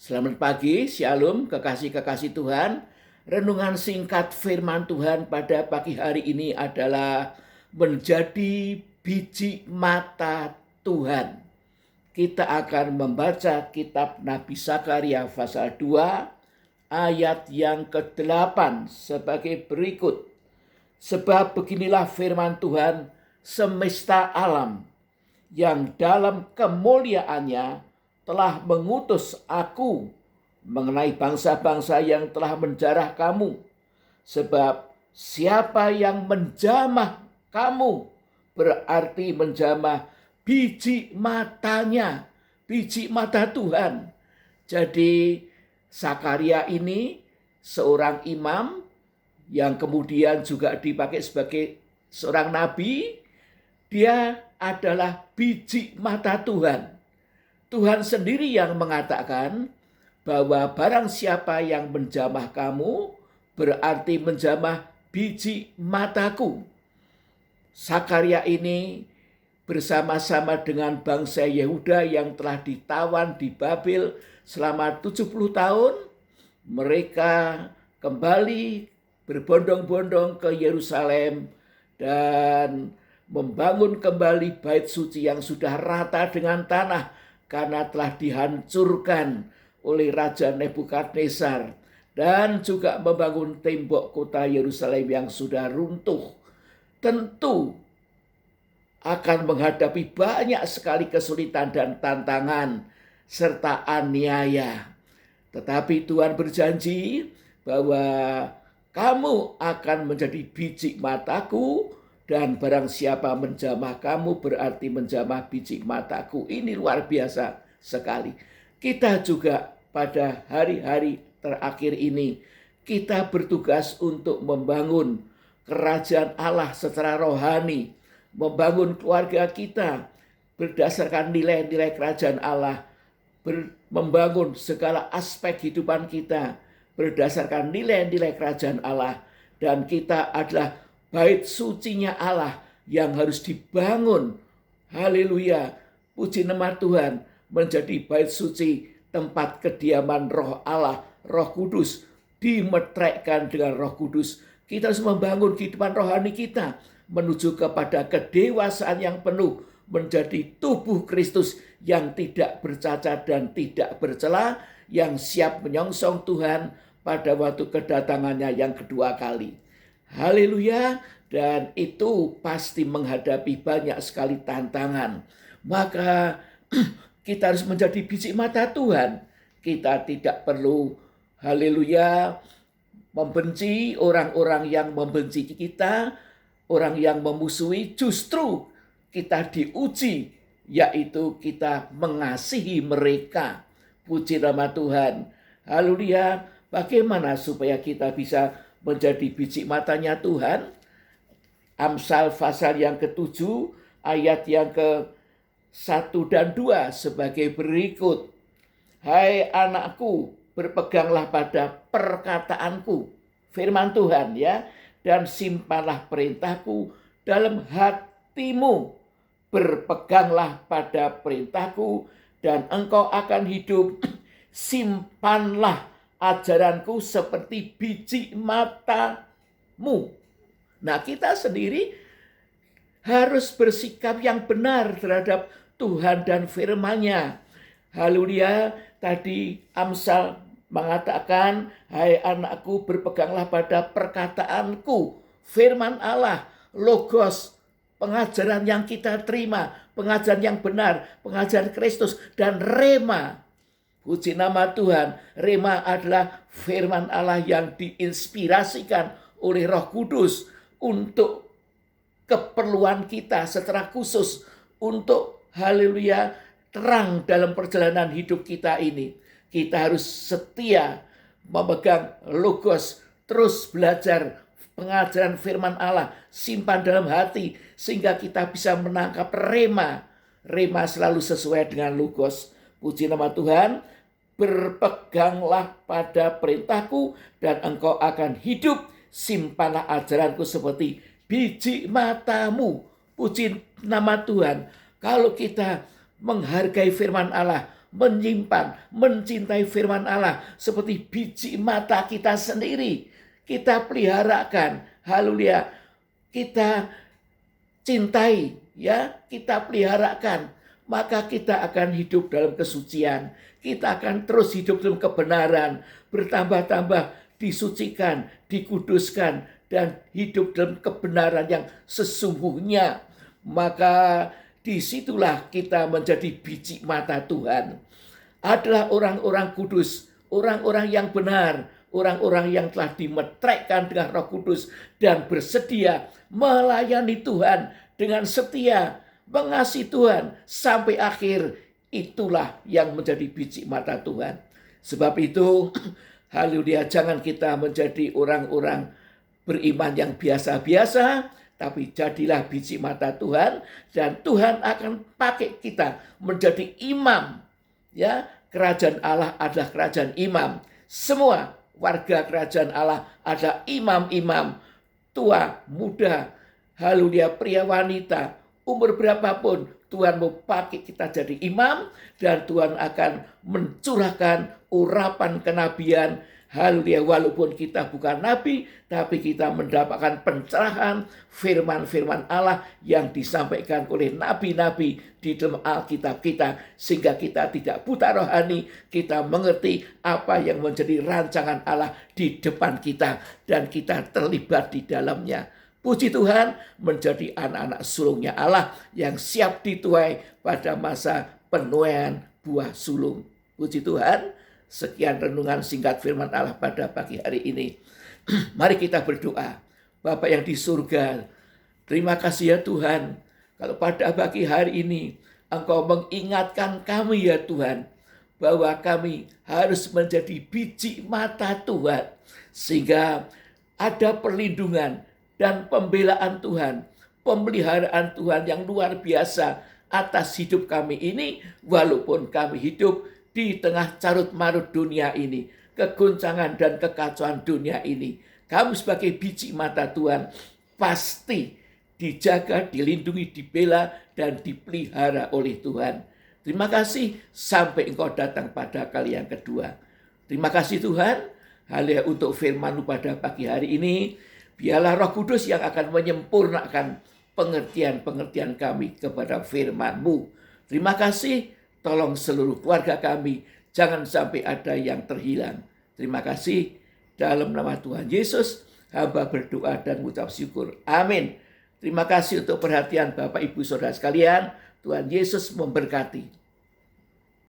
Selamat pagi, Shalom, kekasih-kekasih Tuhan. Renungan singkat firman Tuhan pada pagi hari ini adalah menjadi biji mata Tuhan. Kita akan membaca kitab Nabi Zakaria pasal 2 ayat yang ke-8 sebagai berikut. Sebab beginilah firman Tuhan, semesta alam yang dalam kemuliaannya telah mengutus aku mengenai bangsa-bangsa yang telah menjarah kamu. Sebab siapa yang menjamah kamu berarti menjamah biji matanya, biji mata Tuhan. Jadi Zakaria ini seorang imam yang kemudian juga dipakai sebagai seorang nabi. Dia adalah biji mata Tuhan. Tuhan sendiri yang mengatakan bahwa barang siapa yang menjamah kamu berarti menjamah biji mataku. Zakaria ini bersama-sama dengan bangsa Yehuda yang telah ditawan di Babel selama 70 tahun. Mereka kembali berbondong-bondong ke Yerusalem dan membangun kembali bait suci yang sudah rata dengan tanah karena telah dihancurkan oleh Raja Nebukadnezar, dan juga membangun tembok kota Yerusalem yang sudah runtuh. Tentu akan menghadapi banyak sekali kesulitan dan tantangan serta aniaya. Tetapi Tuhan berjanji bahwa kamu akan menjadi biji mataku, dan barang siapa menjamah kamu berarti menjamah biji mataku. Ini luar biasa sekali. Kita juga pada hari-hari terakhir ini, kita bertugas untuk membangun kerajaan Allah secara rohani, membangun keluarga kita berdasarkan nilai-nilai kerajaan Allah, membangun segala aspek kehidupan kita berdasarkan nilai-nilai kerajaan Allah. Dan kita adalah bait sucinya Allah yang harus dibangun. Haleluya, puji nama Tuhan, menjadi bait suci, tempat kediaman roh Allah, roh kudus, dimetrekkan dengan roh kudus. Kita harus membangun kehidupan rohani kita menuju kepada kedewasaan yang penuh, menjadi tubuh Kristus yang tidak bercacat dan tidak bercela, yang siap menyongsong Tuhan pada waktu kedatangannya yang kedua kali. Haleluya. Dan itu pasti menghadapi banyak sekali tantangan. Maka kita harus menjadi biji mata Tuhan. Kita tidak perlu, haleluya, membenci orang-orang yang membenci kita, orang yang memusuhi. Justru kita diuji, yaitu kita mengasihi mereka. Puji nama Tuhan. Haleluya. Bagaimana supaya kita bisa menjadi biji matanya Tuhan? Amsal pasal yang ke-7 ayat yang ke-1 dan 2 sebagai berikut. Hai anakku, berpeganglah pada perkataanku, firman Tuhan ya, dan simpanlah perintahku dalam hatimu. Berpeganglah pada perintahku dan engkau akan hidup. Simpanlah ajaranku seperti biji matamu. Nah, kita sendiri harus bersikap yang benar terhadap Tuhan dan firman-Nya. Haleluya. Tadi Amsal mengatakan, hai anakku, berpeganglah pada perkataanku. Firman Allah, logos, pengajaran yang kita terima, pengajaran yang benar, pengajaran Kristus, dan rema. Puji nama Tuhan. Rema adalah firman Allah yang diinspirasikan oleh Roh Kudus untuk keperluan kita secara khusus, untuk haleluya terang dalam perjalanan hidup kita ini. Kita harus setia memegang logos, terus belajar pengajaran firman Allah, simpan dalam hati sehingga kita bisa menangkap rema. Rema selalu sesuai dengan logos. Puji nama Tuhan. Berpeganglah pada perintahku dan engkau akan hidup. Simpanlah ajaranku seperti biji matamu. Puji nama Tuhan. Kalau kita menghargai firman Allah, menyimpan, mencintai firman Allah seperti biji mata kita sendiri. Kita peliharakan, haleluya. Kita cintai, ya, kita peliharakan, maka kita akan hidup dalam kesucian. Kita akan terus hidup dalam kebenaran, bertambah-tambah disucikan, dikuduskan, dan hidup dalam kebenaran yang sesungguhnya. Maka disitulah kita menjadi biji mata Tuhan. Adalah orang-orang kudus, orang-orang yang benar, orang-orang yang telah dimetrekkan dengan Roh Kudus dan bersedia melayani Tuhan dengan setia, mengasihi Tuhan sampai akhir. Itulah yang menjadi biji mata Tuhan. Sebab itu, haleluya, jangan kita menjadi orang-orang beriman yang biasa-biasa, tapi jadilah biji mata Tuhan, dan Tuhan akan pakai kita menjadi imam. Ya, kerajaan Allah adalah kerajaan imam. Semua warga kerajaan Allah ada imam-imam, tua, muda, haleluya, pria, wanita, umur berapapun. Tuhan mau pakai kita jadi imam, dan Tuhan akan mencurahkan urapan kenabian. Haleluya, walaupun kita bukan nabi, tapi kita mendapatkan pencerahan firman-firman Allah yang disampaikan oleh nabi-nabi di dalam Alkitab kita, sehingga kita tidak buta rohani, kita mengerti apa yang menjadi rancangan Allah di depan kita, dan kita terlibat di dalamnya. Puji Tuhan, menjadi anak-anak sulungnya Allah yang siap dituai pada masa penuaian buah sulung. Puji Tuhan, sekian renungan singkat firman Allah pada pagi hari ini. Mari kita berdoa. Bapa yang di surga, terima kasih ya Tuhan, kalau pada pagi hari ini Engkau mengingatkan kami ya Tuhan, bahwa kami harus menjadi biji mata Tuhan, sehingga ada perlindungan dan pembelaan Tuhan, pemeliharaan Tuhan yang luar biasa atas hidup kami ini, walaupun kami hidup di tengah carut marut dunia ini, kegoncangan dan kekacauan dunia ini. Kami sebagai biji mata Tuhan pasti dijaga, dilindungi, dibela, dan dipelihara oleh Tuhan. Terima kasih sampai Engkau datang pada kali yang kedua. Terima kasih Tuhan, haleluya, untuk firman-Mu pada pagi hari ini. Biarlah Roh Kudus yang akan menyempurnakan pengertian-pengertian kami kepada firman-Mu. Terima kasih, tolong seluruh keluarga kami, jangan sampai ada yang terhilang. Terima kasih, dalam nama Tuhan Yesus, hamba berdoa dan mengucap syukur. Amin. Terima kasih untuk perhatian Bapak Ibu Saudara sekalian. Tuhan Yesus memberkati.